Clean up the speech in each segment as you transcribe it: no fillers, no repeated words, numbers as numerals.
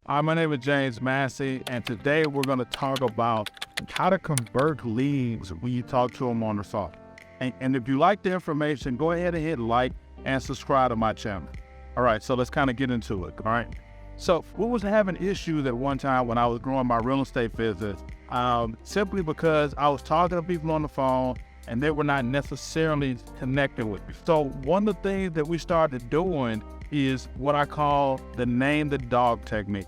Hi, my name is James Massey, and today we're going to talk about how to convert leads when you talk to them on the phone. And if you like the information, go ahead and hit like and subscribe to my channel. All right, so let's kind of get into it, all right? So we was having issues at one time when I was growing my real estate business, simply because I was talking to people on the phone and they were not necessarily connected with me. So one of the things that we started doing is what I call the name the dog technique.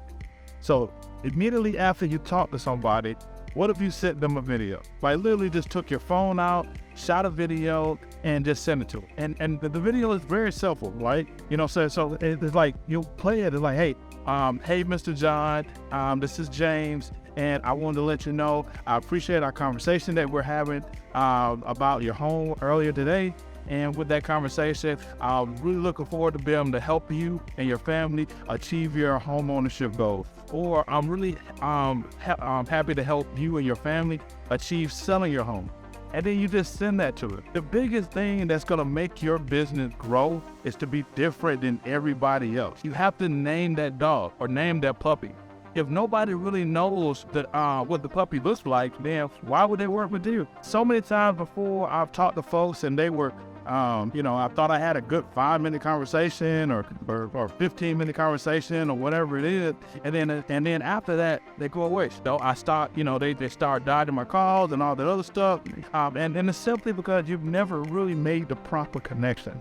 So immediately after you talk to somebody, what if you sent them a video? Like literally just took your phone out, shot a video, and just send it to them. And the video is very simple, right? You know, so it's like you'll play it. It's like, hey, Mr. John, this is James, and I wanted to let you know I appreciate our conversation that we're having about your home earlier today. And with that conversation, I'm really looking forward to being able to help you and your family achieve your home ownership goals. Or I'm really happy to help you and your family achieve selling your home. And then you just send that to it. The biggest thing that's gonna make your business grow is to be different than everybody else. You have to name that dog or name that puppy. If nobody really knows that what the puppy looks like, then why would they work with you? So many times before I've talked to folks and they were, I thought I had a good 5-minute conversation or 15-minute conversation or whatever it is, and then after that they go away. So I start, they start dodging my calls and all that other stuff, and it's simply because you've never really made the proper connection.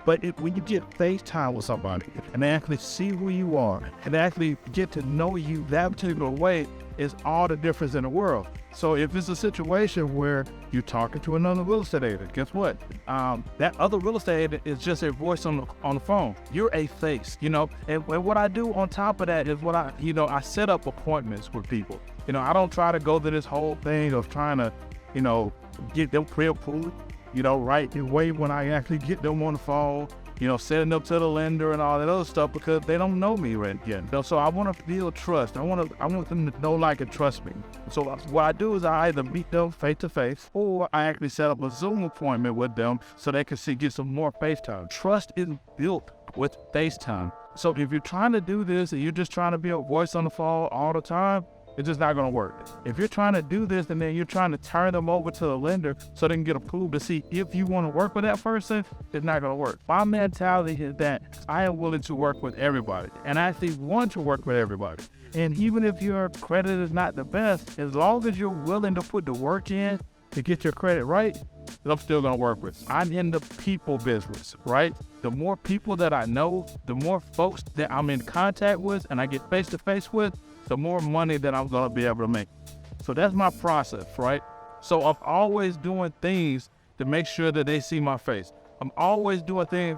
But when you get FaceTime with somebody and they actually see who you are and they actually get to know you that particular way, is all the difference in the world. So if it's a situation where you're talking to another real estate agent, guess what? That other real estate agent is just a voice on the phone. You're a face, and what I do on top of that is I set up appointments with people. I don't try to go to this whole thing of trying to, get them pre-approved. Right away when I actually get them on the phone, setting up to the lender and all that other stuff, because they don't know me right yet. So I want to build trust. I want them to know, like, and trust me. So what I do is I either meet them face to face, or I actually set up a Zoom appointment with them so they can get some more FaceTime. Trust is built with FaceTime. So if you're trying to do this and you're just trying to be a voice on the phone all the time, it's just not going to work. If you're trying to do this and then you're trying to turn them over to the lender so they can get approved to see if you want to work with that person, it's not going to work. My mentality is that I am willing to work with everybody, and I actually want to work with everybody. And even if your credit is not the best, as long as you're willing to put the work in to get your credit right, I'm still going to work with. I'm in the people business, right? The more people that I know, the more folks that I'm in contact with and I get face to face with, the more money that I'm going to be able to make. So that's my process, right? So I'm always doing things to make sure that they see my face. I'm always doing things,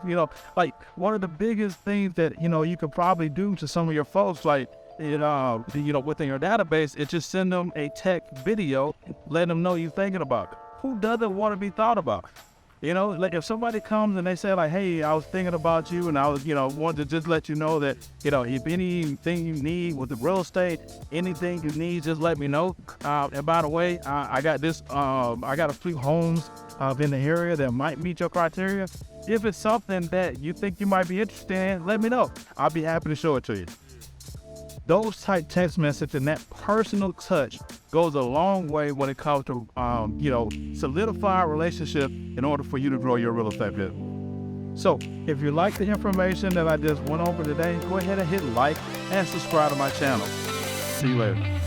like one of the biggest things that, you could probably do to some of your folks, like, within your database, is just send them a tech video, let them know you're thinking about it. Who doesn't want to be thought about? Like if somebody comes and they say like, hey, I was thinking about you and I was, wanted to just let you know that, if anything you need with the real estate, anything you need, just let me know. And by the way, I got a few homes in the area that might meet your criteria. If it's something that you think you might be interested in, let me know. I'll be happy to show it to you. Those type text message and that personal touch goes a long way when it comes to, solidify a relationship in order for you to grow your real estate business. So if you like the information that I just went over today, go ahead and hit like and subscribe to my channel. See you later.